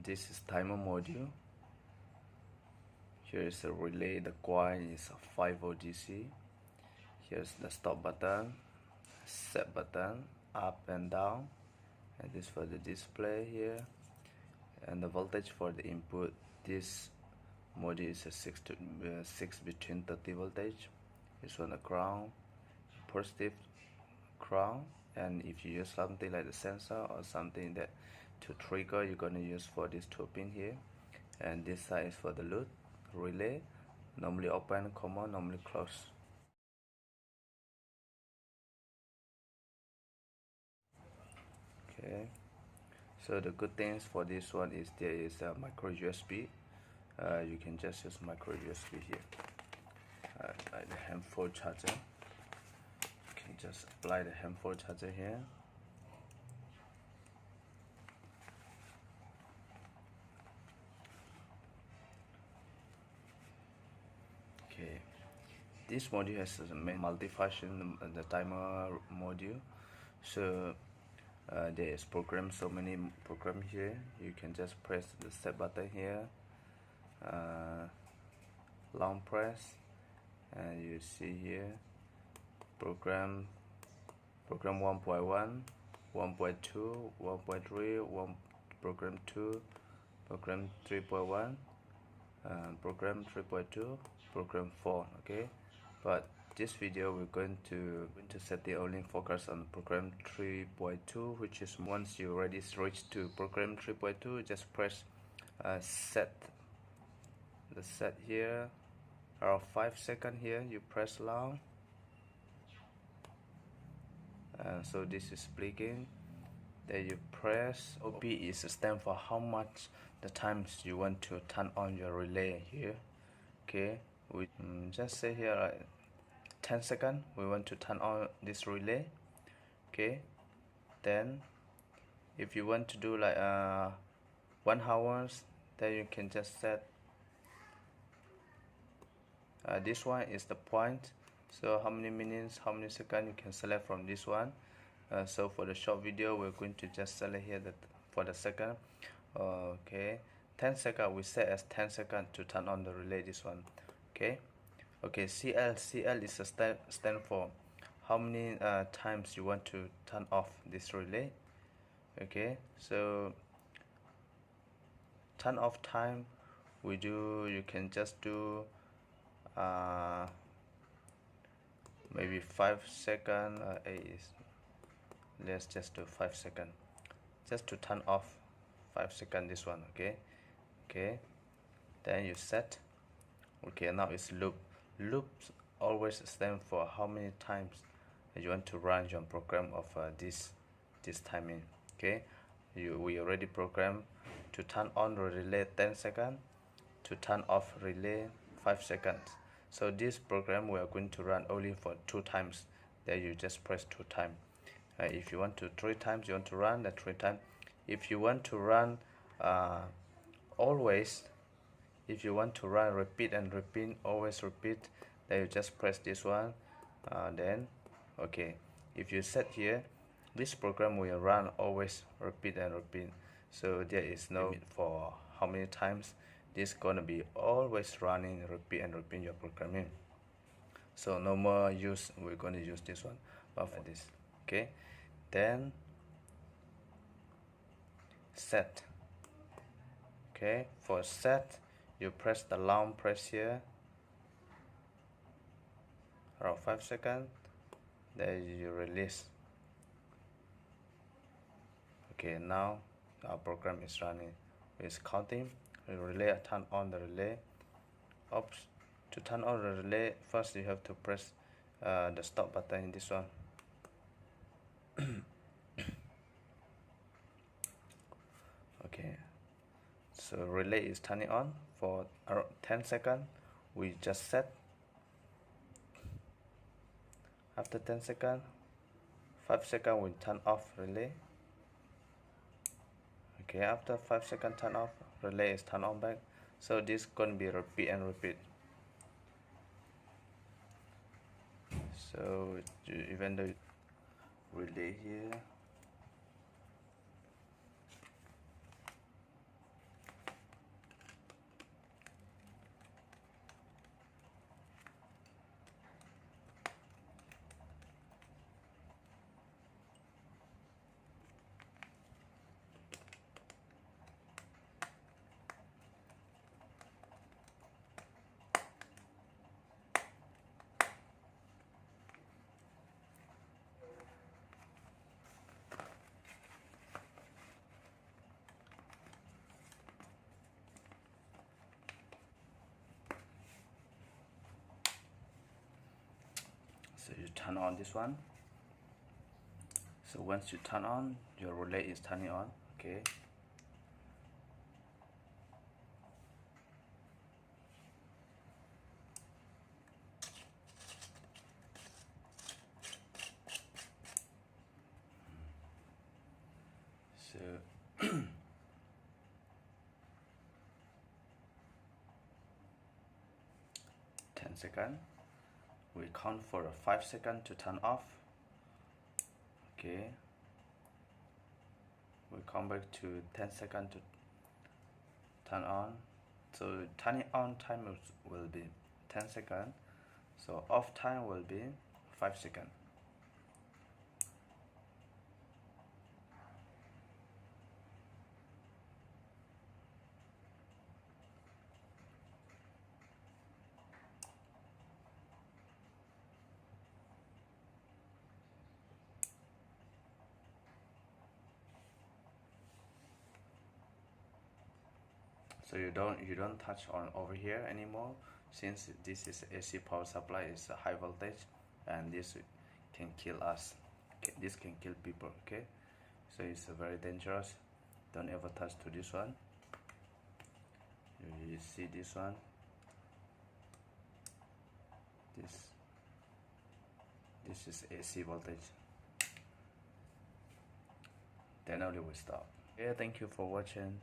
this is timer module. Here is the relay. The coil is a 5V DC. Here's the stop button, set button, up and down, and this for the display here, and the voltage for the input. This module is a 6 between 30 voltage. This one a ground, positive ground, and if you use something like the sensor or something that to trigger, you're gonna use for this 2 pin here. And this side is for the load relay, normally open, common, normally close. Okay, so the good things for this one is there is a micro USB. You can just use micro USB here, like the handphone charger. You can just apply the handphone charger here. Okay, this module has a multi-function, the timer module. So there is program, so many program here. You can just press the set button here, long press, and you see here program 1.1, 1.2, 1.3, program 2, program 3.1, program 3.2, program 4. Okay, but this video we're going to set the only focus on program 3.2, which is once you already reach to program 3.2, just press set the set here, around 5 seconds here, you press long, so this is blinking. Then you press OP is a stand for how much the times you want to turn on your relay here. Okay, we just say here like 10 seconds we want to turn on this relay. Okay, then if you want to do like 1 hour, then you can just set this one is the point, so how many minutes, how many seconds you can select from this one. So for the short video we're going to just select here that for the second. Okay, 10 seconds we set as 10 seconds to turn on the relay, this one. Okay, CL is a stand for how many times you want to turn off this relay. Okay, so turn off time you can just do maybe 5 seconds. Let's just do 5 seconds just to turn off 5 seconds, this one. Okay, then you set. Okay, now it's loops always stand for how many times you want to run your program of this timing. Okay, we already programmed to turn on the relay 10 seconds, to turn off relay 5 seconds. So this program we are going to run only for 2 times. Then you just press 2 times. If you want to 3 times, you want to run the 3 times. If you want to run always, if you want to run repeat and repeat, always repeat, then you just press this one. Then okay, if you set here, this program will run always repeat and repeat, so there is no limit for how many times. This gonna be always running repeat and repeat your programming, so no more use, we're going to use this one but for this. Okay, then set. Okay, for set you press the long press here around 5 seconds, then you release. Okay, now our program is running, it's counting. We relay, turn on the relay. Oops, to turn on the relay, first you have to press the stop button in this one. Okay, so relay is turning on for around 10 seconds. We just set. After 10 seconds, 5 seconds we turn off relay. Okay, after 5 seconds turn off, relay is turn on back. So this gonna be repeat and repeat. So even though relay here, So you turn on this one. So once you turn on, your relay is turning on. Okay. So 10 seconds. We count for 5 seconds to turn off. Okay. We come back to 10 seconds to turn on. So turning on time will be 10 seconds. So off time will be 5 seconds. So you don't touch on over here anymore, since this is AC power supply, is a high voltage, and this can kill us. Okay, this can kill people. Okay, so it's very dangerous. Don't ever touch to this one. You see this one, this is AC voltage. Then only we stop. Yeah, thank you for watching.